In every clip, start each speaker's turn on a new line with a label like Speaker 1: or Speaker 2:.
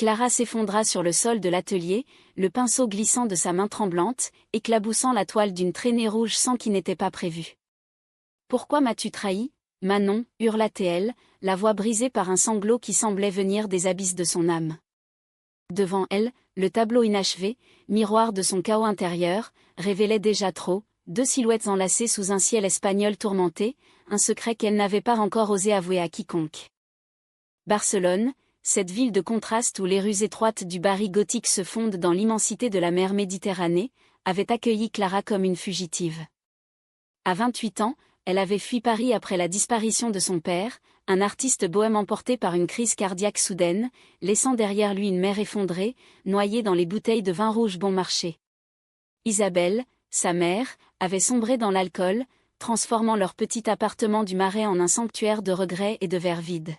Speaker 1: Clara s'effondra sur le sol de l'atelier, le pinceau glissant de sa main tremblante, éclaboussant la toile d'une traînée rouge sans qui n'était pas prévu. « Pourquoi m'as-tu trahi, Manon » hurla-t-elle, la voix brisée par un sanglot qui semblait venir des abysses de son âme. Devant elle, le tableau inachevé, miroir de son chaos intérieur, révélait déjà trop, deux silhouettes enlacées sous un ciel espagnol tourmenté, un secret qu'elle n'avait pas encore osé avouer à quiconque. Barcelone, cette ville de contraste où les rues étroites du Barry gothique se fondent dans l'immensité de la mer Méditerranée, avait accueilli Clara comme une fugitive. À 28 ans, elle avait fui Paris après la disparition de son père, un artiste bohème emporté par une crise cardiaque soudaine, laissant derrière lui une mère effondrée, noyée dans les bouteilles de vin rouge bon marché. Isabelle, sa mère, avait sombré dans l'alcool, transformant leur petit appartement du Marais en un sanctuaire de regrets et de verres vides.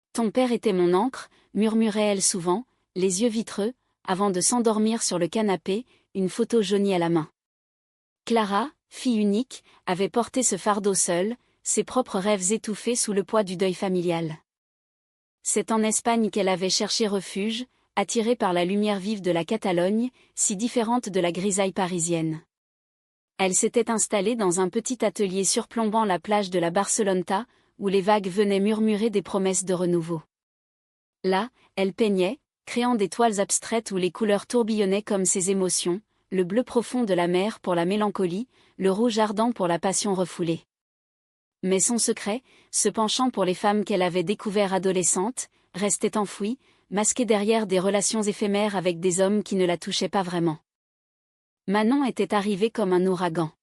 Speaker 1: « Ton père était mon ancre », murmurait-elle souvent, les yeux vitreux, avant de s'endormir sur le canapé, une photo jaunie à la main. Clara, fille unique, avait porté ce fardeau seule, ses propres rêves étouffés sous le poids du deuil familial. C'est en Espagne qu'elle avait cherché refuge, attirée par la lumière vive de la Catalogne, si différente de la grisaille parisienne. Elle s'était installée dans un petit atelier surplombant la plage de la Barceloneta, où les vagues venaient murmurer des promesses de renouveau. Là, elle peignait, créant des toiles abstraites où les couleurs tourbillonnaient comme ses émotions, le bleu profond de la mer pour la mélancolie, le rouge ardent pour la passion refoulée. Mais son secret, ce penchant pour les femmes qu'elle avait découvert adolescente, restait enfoui, masqué derrière des relations éphémères avec des hommes qui ne la touchaient pas vraiment. Manon était arrivée comme un ouragan.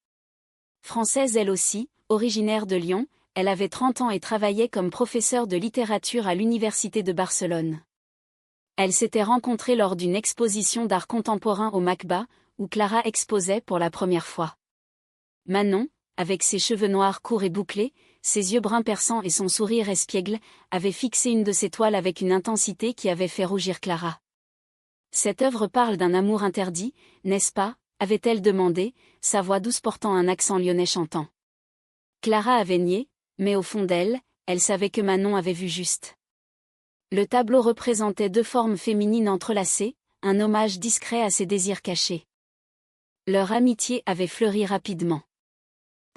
Speaker 1: Française elle aussi, originaire de Lyon, elle avait 30 ans et travaillait comme professeure de littérature à l'université de Barcelone. Elle s'était rencontrée lors d'une exposition d'art contemporain au MACBA, où Clara exposait pour la première fois. Manon, avec ses cheveux noirs courts et bouclés, ses yeux bruns perçants et son sourire espiègle, avait fixé une de ses toiles avec une intensité qui avait fait rougir Clara. « Cette œuvre parle d'un amour interdit, n'est-ce pas ?» avait-elle demandé, sa voix douce portant un accent lyonnais chantant. Clara avait nié, mais au fond d'elle, elle savait que Manon avait vu juste. Le tableau représentait deux formes féminines entrelacées, un hommage discret à ses désirs cachés. Leur amitié avait fleuri rapidement.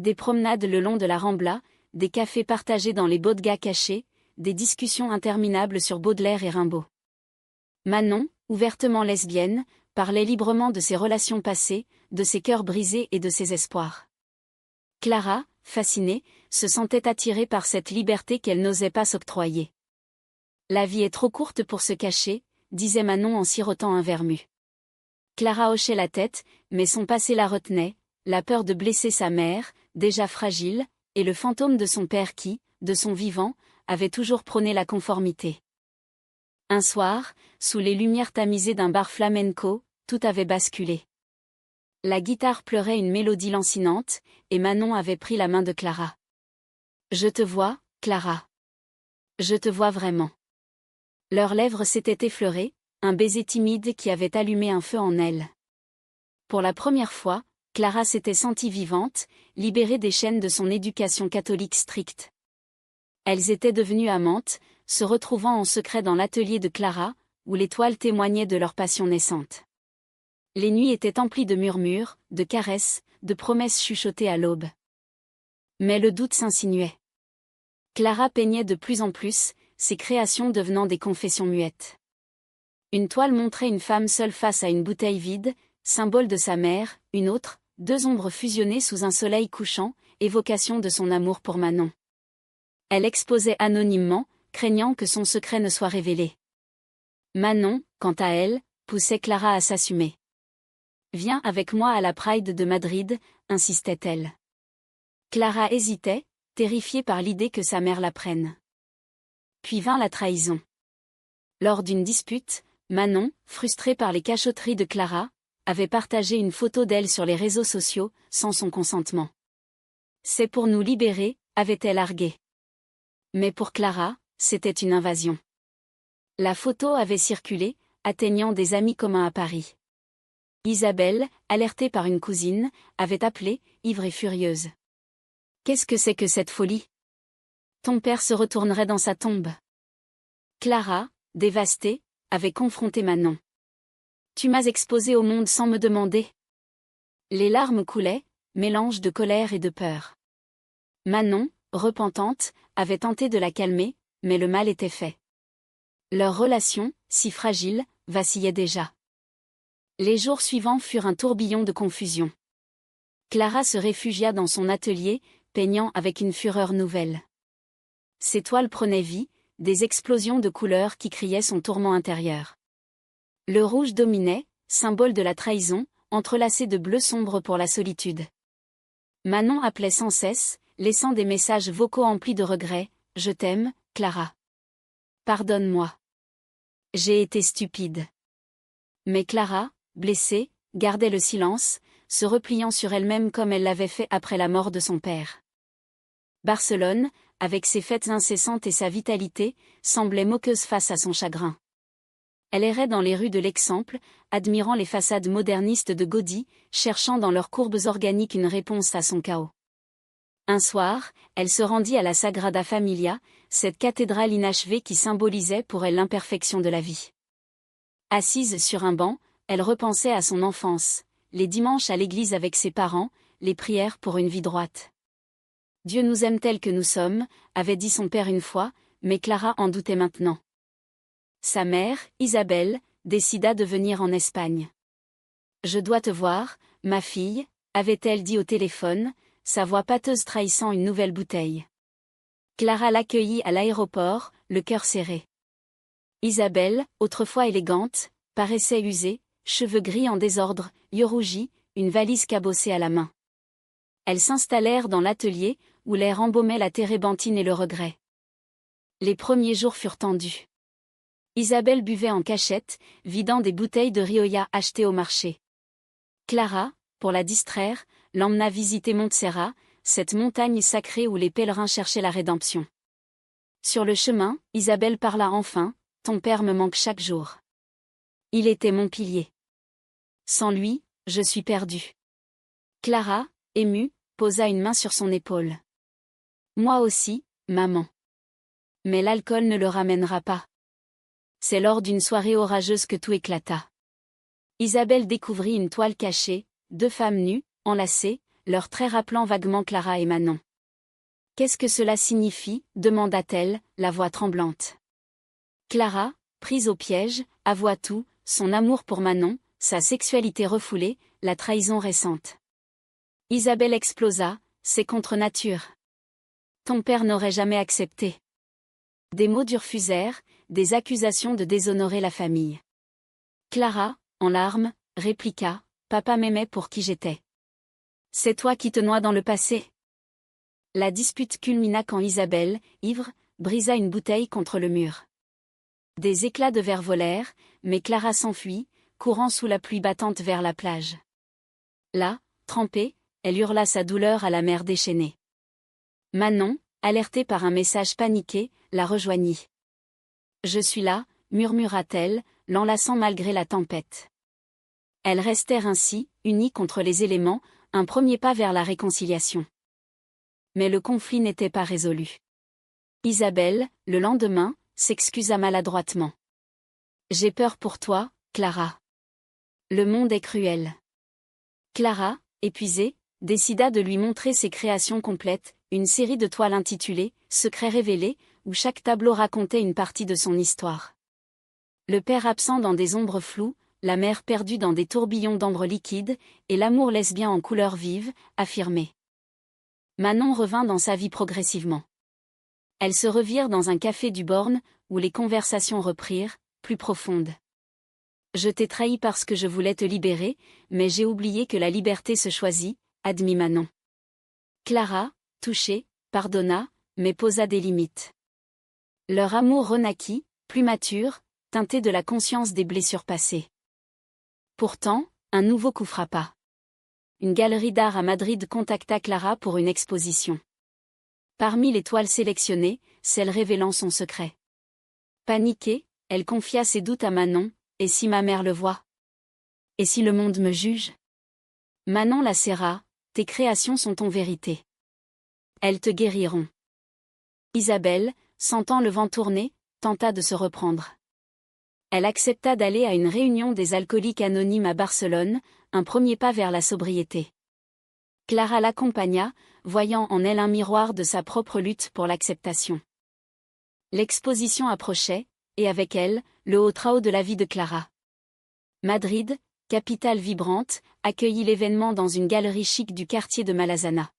Speaker 1: Des promenades le long de la Rambla, des cafés partagés dans les bodegas cachés, des discussions interminables sur Baudelaire et Rimbaud. Manon, ouvertement lesbienne, parlait librement de ses relations passées, de ses cœurs brisés et de ses espoirs. Clara, fascinée, se sentait attirée par cette liberté qu'elle n'osait pas s'octroyer. « La vie est trop courte pour se cacher », disait Manon en sirotant un vermut. Clara hochait la tête, mais son passé la retenait, la peur de blesser sa mère, déjà fragile, et le fantôme de son père qui, de son vivant, avait toujours prôné la conformité. Un soir, sous les lumières tamisées d'un bar flamenco, tout avait basculé. La guitare pleurait une mélodie lancinante, et Manon avait pris la main de Clara. « Je te vois, Clara. Je te vois vraiment. » Leurs lèvres s'étaient effleurées, un baiser timide qui avait allumé un feu en elle. Pour la première fois, Clara s'était sentie vivante, libérée des chaînes de son éducation catholique stricte. Elles étaient devenues amantes, se retrouvant en secret dans l'atelier de Clara, où les toiles témoignaient de leur passion naissante. Les nuits étaient emplies de murmures, de caresses, de promesses chuchotées à l'aube. Mais le doute s'insinuait. Clara peignait de plus en plus, ses créations devenant des confessions muettes. Une toile montrait une femme seule face à une bouteille vide, symbole de sa mère, une autre, deux ombres fusionnées sous un soleil couchant, évocation de son amour pour Manon. Elle exposait anonymement, craignant que son secret ne soit révélé. Manon, quant à elle, poussait Clara à s'assumer. « Viens avec moi à la Pride de Madrid », insistait-elle. Clara hésitait, terrifiée par l'idée que sa mère la prenne. Puis vint la trahison. Lors d'une dispute, Manon, frustrée par les cachotteries de Clara, avait partagé une photo d'elle sur les réseaux sociaux, sans son consentement. « C'est pour nous libérer », avait-elle argué. Mais pour Clara, c'était une invasion. La photo avait circulé, atteignant des amis communs à Paris. Isabelle, alertée par une cousine, avait appelé, ivre et furieuse. « Qu'est-ce que c'est que cette folie ? Ton père se retournerait dans sa tombe. » Clara, dévastée, avait confronté Manon. Tu m'as exposée au monde sans me demander. Les larmes coulaient, mélange de colère et de peur. Manon, repentante, avait tenté de la calmer, mais le mal était fait. Leur relation, si fragile, vacillait déjà. Les jours suivants furent un tourbillon de confusion. Clara se réfugia dans son atelier, peignant avec une fureur nouvelle. Ses toiles prenaient vie, des explosions de couleurs qui criaient son tourment intérieur. Le rouge dominait, symbole de la trahison, entrelacé de bleu sombre pour la solitude. Manon appelait sans cesse, laissant des messages vocaux emplis de regrets. « Je t'aime, Clara. Pardonne-moi. J'ai été stupide. » Mais Clara, blessée, gardait le silence, se repliant sur elle-même comme elle l'avait fait après la mort de son père. Barcelone, avec ses fêtes incessantes et sa vitalité, semblait moqueuse face à son chagrin. Elle errait dans les rues de l'Exemple, admirant les façades modernistes de Gaudí, cherchant dans leurs courbes organiques une réponse à son chaos. Un soir, elle se rendit à la Sagrada Familia, cette cathédrale inachevée qui symbolisait pour elle l'imperfection de la vie. Assise sur un banc, elle repensait à son enfance, les dimanches à l'église avec ses parents, les prières pour une vie droite. Dieu nous aime tels que nous sommes, avait dit son père une fois, mais Clara en doutait maintenant. Sa mère, Isabelle, décida de venir en Espagne. « Je dois te voir, ma fille », avait-elle dit au téléphone, sa voix pâteuse trahissant une nouvelle bouteille. Clara l'accueillit à l'aéroport, le cœur serré. Isabelle, autrefois élégante, paraissait usée, cheveux gris en désordre, yeux rougis, une valise cabossée à la main. Elles s'installèrent dans l'atelier, où l'air embaumait la térébenthine et le regret. Les premiers jours furent tendus. Isabelle buvait en cachette, vidant des bouteilles de Rioja achetées au marché. Clara, pour la distraire, l'emmena visiter Montserrat, cette montagne sacrée où les pèlerins cherchaient la rédemption. Sur le chemin, Isabelle parla enfin, « Ton père me manque chaque jour. Il était mon pilier. Sans lui, je suis perdue. » Clara, émue, posa une main sur son épaule. « Moi aussi, maman. Mais l'alcool ne le ramènera pas. » C'est lors d'une soirée orageuse que tout éclata. Isabelle découvrit une toile cachée, deux femmes nues, enlacées, leurs traits rappelant vaguement Clara et Manon. « Qu'est-ce que cela signifie » demanda-t-elle, la voix tremblante. Clara, prise au piège, avoua tout, son amour pour Manon, sa sexualité refoulée, la trahison récente. Isabelle explosa, « C'est contre nature. Ton père n'aurait jamais accepté. » Des mots durs fusèrent, des accusations de déshonorer la famille. Clara, en larmes, répliqua, « Papa m'aimait pour qui j'étais. C'est toi qui te noies dans le passé. » La dispute culmina quand Isabelle, ivre, brisa une bouteille contre le mur. Des éclats de verre volèrent, mais Clara s'enfuit, courant sous la pluie battante vers la plage. Là, trempée, elle hurla sa douleur à la mer déchaînée. Manon, alertée par un message paniqué, la rejoignit. « Je suis là », murmura-t-elle, l'enlaçant malgré la tempête. Elles restèrent ainsi, unies contre les éléments, un premier pas vers la réconciliation. Mais le conflit n'était pas résolu. Isabelle, le lendemain, s'excusa maladroitement. « J'ai peur pour toi, Clara. Le monde est cruel. » Clara, épuisée, décida de lui montrer ses créations complètes, une série de toiles intitulée « Secrets révélés », où chaque tableau racontait une partie de son histoire. Le père absent dans des ombres floues, la mère perdue dans des tourbillons d'ambre liquide, et l'amour lesbien en couleurs vives, affirmé. Manon revint dans sa vie progressivement. Elles se revirent dans un café du Born, où les conversations reprirent, plus profondes. « Je t'ai trahi parce que je voulais te libérer, mais j'ai oublié que la liberté se choisit », admit Manon. Clara, touchée, pardonna, mais posa des limites. Leur amour renaquit, plus mature, teinté de la conscience des blessures passées. Pourtant, un nouveau coup frappa. Une galerie d'art à Madrid contacta Clara pour une exposition. Parmi les toiles sélectionnées, celle révélant son secret. Paniquée, elle confia ses doutes à Manon, « Et si ma mère le voit ? Et si le monde me juge ?» Manon la serra, « Tes créations sont en vérité. Elles te guériront. » Isabelle, sentant le vent tourner, tenta de se reprendre. Elle accepta d'aller à une réunion des alcooliques anonymes à Barcelone, un premier pas vers la sobriété. Clara l'accompagna, voyant en elle un miroir de sa propre lutte pour l'acceptation. L'exposition approchait, et avec elle, le haut trao de la vie de Clara. Madrid, capitale vibrante, accueillit l'événement dans une galerie chic du quartier de Malazana.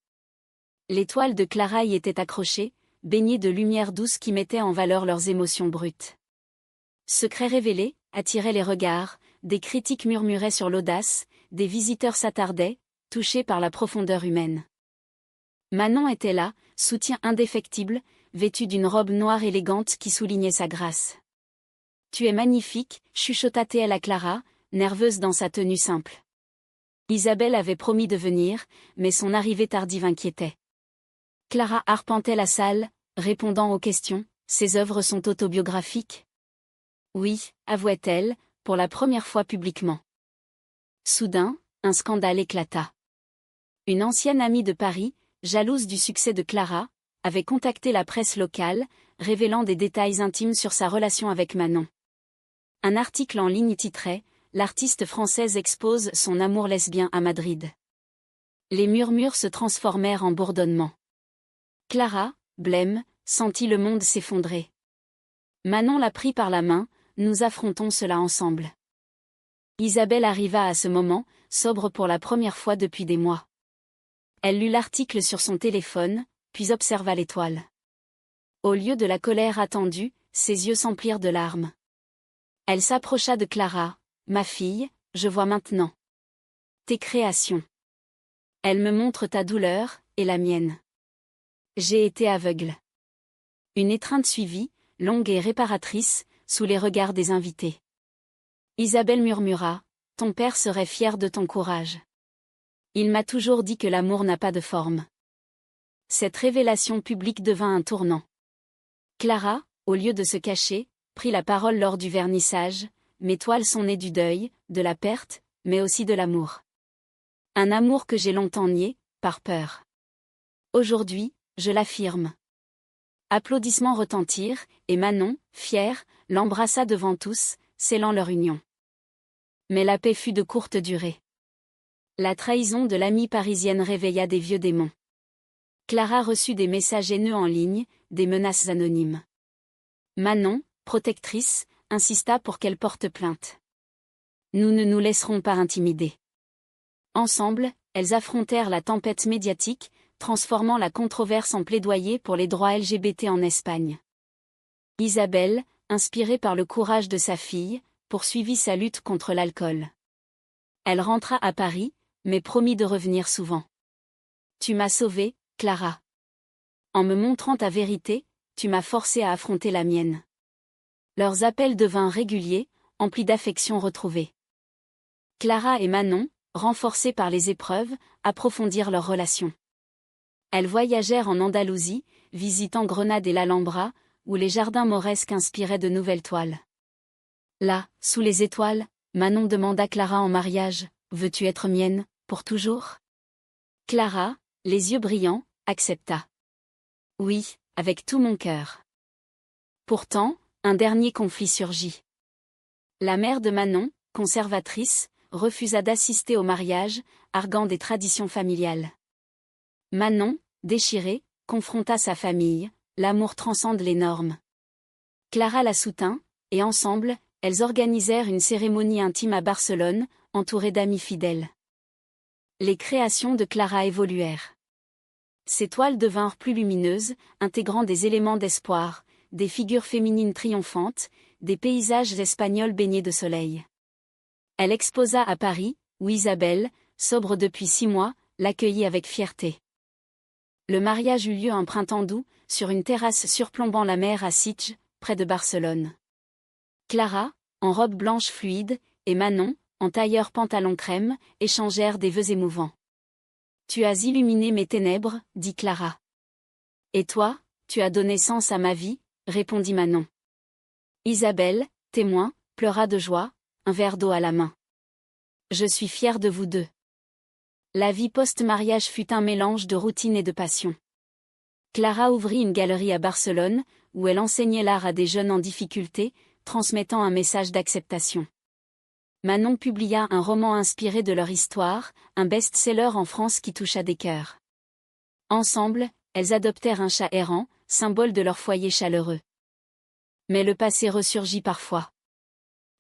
Speaker 1: Les toiles de Clara y étaient accrochées, baignées de lumière douce qui mettaient en valeur leurs émotions brutes. Secrets révélés, attiraient les regards, des critiques murmuraient sur l'audace, des visiteurs s'attardaient, touchés par la profondeur humaine. Manon était là, soutien indéfectible, vêtue d'une robe noire élégante qui soulignait sa grâce. « Tu es magnifique », chuchota-t-elle à Clara, nerveuse dans sa tenue simple. Isabelle avait promis de venir, mais son arrivée tardive inquiétait. Clara arpentait la salle, répondant aux questions. Ses œuvres sont autobiographiques ? Oui, avouait-elle, pour la première fois publiquement. Soudain, un scandale éclata. Une ancienne amie de Paris, jalouse du succès de Clara, avait contacté la presse locale, révélant des détails intimes sur sa relation avec Manon. Un article en ligne titrait « L'artiste française expose son amour lesbien à Madrid ». Les murmures se transformèrent en bourdonnement. Clara, blême, sentit le monde s'effondrer. Manon la prit par la main, « Nous affrontons cela ensemble ». Isabelle arriva à ce moment, sobre pour la première fois depuis des mois. Elle lut l'article sur son téléphone, puis observa l'étoile. Au lieu de la colère attendue, ses yeux s'emplirent de larmes. Elle s'approcha de Clara. « Ma fille, je vois maintenant tes créations. Elles me montrent ta douleur, et la mienne. J'ai été aveugle. » Une étreinte suivit, longue et réparatrice, sous les regards des invités. Isabelle murmura, « Ton père serait fier de ton courage. Il m'a toujours dit que l'amour n'a pas de forme. » Cette révélation publique devint un tournant. Clara, au lieu de se cacher, prit la parole lors du vernissage. « Mes toiles sont nées du deuil, de la perte, mais aussi de l'amour. Un amour que j'ai longtemps nié, par peur. Aujourd'hui, je l'affirme. » Applaudissements retentirent, et Manon, fière, l'embrassa devant tous, scellant leur union. Mais la paix fut de courte durée. La trahison de l'amie parisienne réveilla des vieux démons. Clara reçut des messages haineux en ligne, des menaces anonymes. Manon, protectrice, insista pour qu'elle porte plainte. Nous ne nous laisserons pas intimider. Ensemble, elles affrontèrent la tempête médiatique, transformant la controverse en plaidoyer pour les droits LGBT en Espagne. Isabelle, inspirée par le courage de sa fille, poursuivit sa lutte contre l'alcool. Elle rentra à Paris, mais promit de revenir souvent. « Tu m'as sauvée, Clara. En me montrant ta vérité, tu m'as forcée à affronter la mienne. » Leurs appels devinrent réguliers, emplis d'affection retrouvée. Clara et Manon, renforcées par les épreuves, approfondirent leur relation. Elles voyagèrent en Andalousie, visitant Grenade et l'Alhambra, où les jardins mauresques inspiraient de nouvelles toiles. Là, sous les étoiles, Manon demanda Clara en mariage, « Veux-tu être mienne, pour toujours ?» Clara, les yeux brillants, accepta. « Oui, avec tout mon cœur. » Pourtant, un dernier conflit surgit. La mère de Manon, conservatrice, refusa d'assister au mariage, arguant des traditions familiales. Manon, déchirée, confronta sa famille, l'amour transcende les normes. Clara la soutint, et ensemble, elles organisèrent une cérémonie intime à Barcelone, entourée d'amis fidèles. Les créations de Clara évoluèrent. Ses toiles devinrent plus lumineuses, intégrant des éléments d'espoir, des figures féminines triomphantes, des paysages espagnols baignés de soleil. Elle exposa à Paris, où Isabelle, sobre depuis 6 mois, l'accueillit avec fierté. Le mariage eut lieu un printemps doux, sur une terrasse surplombant la mer à Sitges, près de Barcelone. Clara, en robe blanche fluide, et Manon, en tailleur pantalon crème, échangèrent des vœux émouvants. « Tu as illuminé mes ténèbres, » dit Clara. « Et toi, tu as donné sens à ma vie, » répondit Manon. Isabelle, témoin, pleura de joie, un verre d'eau à la main. « Je suis fière de vous deux. » La vie post-mariage fut un mélange de routine et de passion. Clara ouvrit une galerie à Barcelone, où elle enseignait l'art à des jeunes en difficulté, transmettant un message d'acceptation. Manon publia un roman inspiré de leur histoire, un best-seller en France qui toucha des cœurs. Ensemble, elles adoptèrent un chat errant, symbole de leur foyer chaleureux. Mais le passé ressurgit parfois.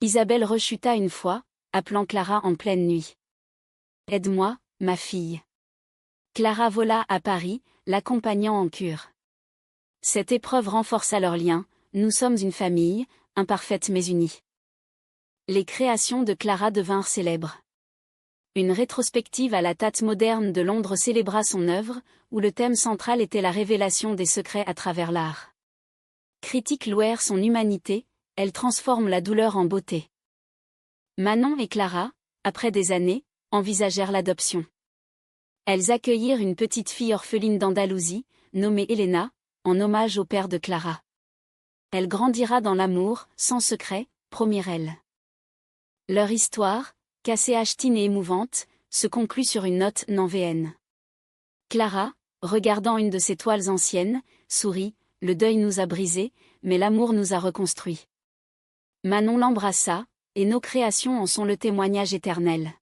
Speaker 1: Isabelle rechuta une fois, appelant Clara en pleine nuit. « Aide-moi, ma fille. » Clara vola à Paris, l'accompagnant en cure. Cette épreuve renforça leur lien, nous sommes une famille, imparfaite mais unie. Les créations de Clara devinrent célèbres. Une rétrospective à la Tate moderne de Londres célébra son œuvre, où le thème central était la révélation des secrets à travers l'art. Critiques louèrent son humanité, elle transforme la douleur en beauté. Manon et Clara, après des années, envisagèrent l'adoption. Elles accueillirent une petite fille orpheline d'Andalousie, nommée Elena, en hommage au père de Clara. Elle grandira dans l'amour, sans secret, promirent-elles. Leur histoire, cassée ch'tine et émouvante, se conclut sur une note nanvéenne. Clara, regardant une de ses toiles anciennes, sourit, le deuil nous a brisés, mais l'amour nous a reconstruits. Manon l'embrassa, et nos créations en sont le témoignage éternel.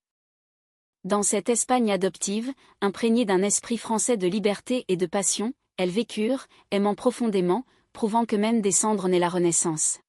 Speaker 1: Dans cette Espagne adoptive, imprégnée d'un esprit français de liberté et de passion, elles vécurent, aimant profondément, prouvant que même des cendres naît la renaissance.